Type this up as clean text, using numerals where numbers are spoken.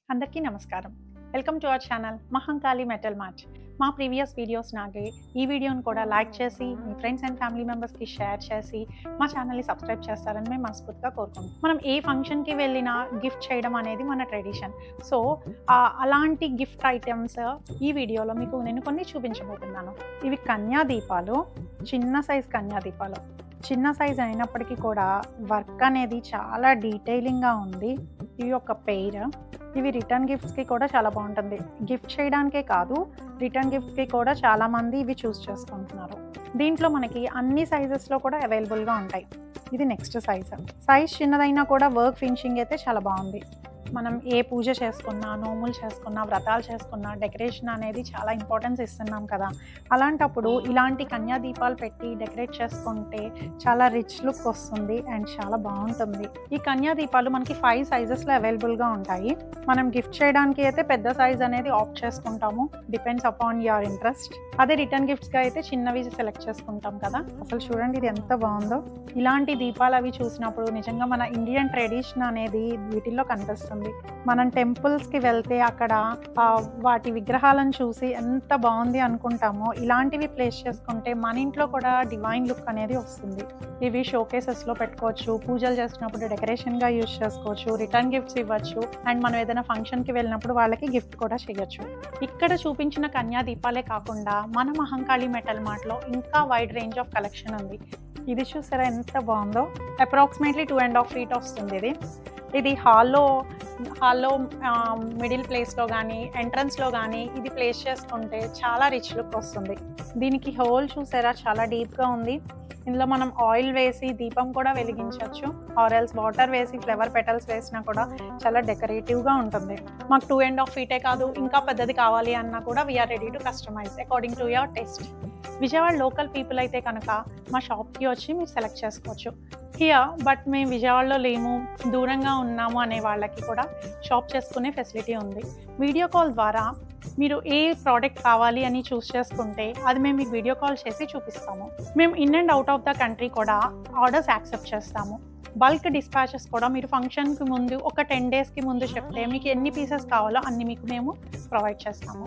అందరికీ నమస్కారం. Welcome to our channel Mahankali metal mart. మా ప్రీవియస్ వీడియోస్ లాగే ఈ వీడియోని కూడా లైక్ చేసి, మీ ఫ్రెండ్స్ అండ్ ఫ్యామిలీ మెంబర్స్‌కి షేర్ చేసి, మా ఛానల్‌ని సబ్స్క్రైబ్ చేస్తారని మేము మనస్ఫూర్తిగా కోరుకుంటున్నాం. మనం ఏ ఫంక్షన్‌కి వెళ్ళినా గిఫ్ట్ చేయడం అనేది మన ట్రెడిషన్. సో, అలాంటి గిఫ్ట్ ఐటెమ్స్ ఈ వీడియోలో మీకు నేను కొన్ని చూపించబోతున్నాను. ఇవి కన్యా దీపాలు, చిన్న సైజ్ కన్యా దీపాలు. చిన్న సైజ్ అయినప్పటికీ కూడా వర్క్ అనేది చాలా డీటెయిలింగ్‌గా ఉంది. ఇవి ఒక పెయిర్. ఇవి రిటర్న్ గిఫ్ట్స్‌కి కూడా చాలా బాగుంటుంది. గిఫ్ట్ చేయడానికే కాదు, రిటర్న్ గిఫ్ట్‌కి కూడా చాలామంది ఇవి చూస్ చేసుకుంటున్నారు. దీంట్లో మనకి అన్ని సైజెస్‌లో కూడా అవైలబుల్‌గా ఉంటాయి. ఇది నెక్స్ట్ సైజ్ చిన్నదైనా కూడా వర్క్ ఫినిషింగ్ అయితే చాలా బాగుంది. మనం ఏ పూజ చేసుకున్నా, నోములు చేసుకున్నా, వ్రతాలు చేసుకున్నా డెకరేషన్ అనేది చాలా ఇంపార్టెన్స్ ఇస్తున్నాం కదా! అలాంటప్పుడు ఇలాంటి కన్యా దీపాలు పెట్టి డెకరేట్ చేసుకుంటే చాలా రిచ్ లుక్ వస్తుంది అండ్ చాలా బాగుంటుంది. ఈ కన్యా దీపాలు మనకి 5 సైజెస్‌లో అవైలబుల్‌గా ఉంటాయి. మనం గిఫ్ట్ చేయడానికి అయితే పెద్ద సైజ్ అనేది ఆప్ట్ చేసుకుంటాము. Depends upon your interest. అదే రిటర్న్ గిఫ్ట్స్‌గా అయితే చిన్నవి సెలెక్ట్ చేసుకుంటాం కదా! అసలు చూడండి ఇది ఎంత బాగుందో. ఇలాంటి దీపాలు అవి చూసినప్పుడు నిజంగా మన ఇండియన్ ట్రెడిషన్ అనేది వీటిల్లో కనిపిస్తుంది. మనం టెంపుల్స్‌కి వెళ్తే అక్కడ వాటి విగ్రహాలను చూసి ఎంత బాగుంది అనుకుంటామో, ఇలాంటివి ప్లేస్ చేసుకుంటే మన ఇంట్లో కూడా డివైన్ లుక్ అనేది వస్తుంది. ఇవి షోకేసెస్‌లో పెట్టుకోవచ్చు, పూజలు చేసినప్పుడు డెకరేషన్‌గా యూజ్ చేసుకోవచ్చు, రిటర్న్ గిఫ్ట్స్ ఇవ్వచ్చు అండ్ మనం ఏదైనా ఫంక్షన్‌కి వెళ్ళినప్పుడు వాళ్ళకి గిఫ్ట్ కూడా చేయొచ్చు. ఇక్కడ చూపించిన కన్యా దీపాలే కాకుండా మన మహంకాళి మెటల్ మార్ట్‌లో ఇంకా వైడ్ రేంజ్ ఆఫ్ కలెక్షన్ ఉంది. ఇది చూసారా ఎంత బాగుందో. అప్రాక్సిమేట్లీ 2.5 ఫీట్ వస్తుంది ఇది. ఇది హాల్లో మిడిల్ ప్లేస్‌లో గానీ, ఎంట్రన్స్‌లో గానీ ఇది ప్లేస్ చేసుకుంటే చాలా రిచ్ లుక్ వస్తుంది. దీనికి హోల్ చూసారా చాలా డీప్‌గా ఉంది. ఇందులో మనం ఆయిల్ వేసి దీపం కూడా వెలిగించవచ్చు. ఆర్ ఎల్స్ వాటర్ వేసి ఫ్లవర్ పెటల్స్ వేసినా కూడా చాలా డెకరేటివ్‌గా ఉంటుంది. మాకు 2.5 ఫీటే కాదు ఇంకా పెద్దది కావాలి అన్నా కూడా we are ready to customize according to your taste. Vijayawada local people అయితే కనుక మా షాప్‌కి వచ్చి మీరు సెలెక్ట్ చేసుకోవచ్చు. బట్ మేము విజయవాడలో లేము, దూరంగా ఉన్నాము అనే వాళ్ళకి కూడా షాప్ చేసుకునే ఫెసిలిటీ ఉంది. వీడియో కాల్ ద్వారా మీరు ఏ ప్రోడక్ట్ కావాలి అని చూస్ చేసుకుంటే అది మేము మీకు వీడియో కాల్ చేసి చూపిస్తాము. మేము in and out of the country కూడా ఆర్డర్స్ యాక్సెప్ట్ చేస్తాము. బల్క్ డిస్పాచెస్ కూడా మీరు ఫంక్షన్‌కి ముందు ఒక 10 డేస్‌కి ముందు చెప్తే మీకు ఎన్ని పీసెస్ కావాలో అన్ని మీకు మేము ప్రొవైడ్ చేస్తాము.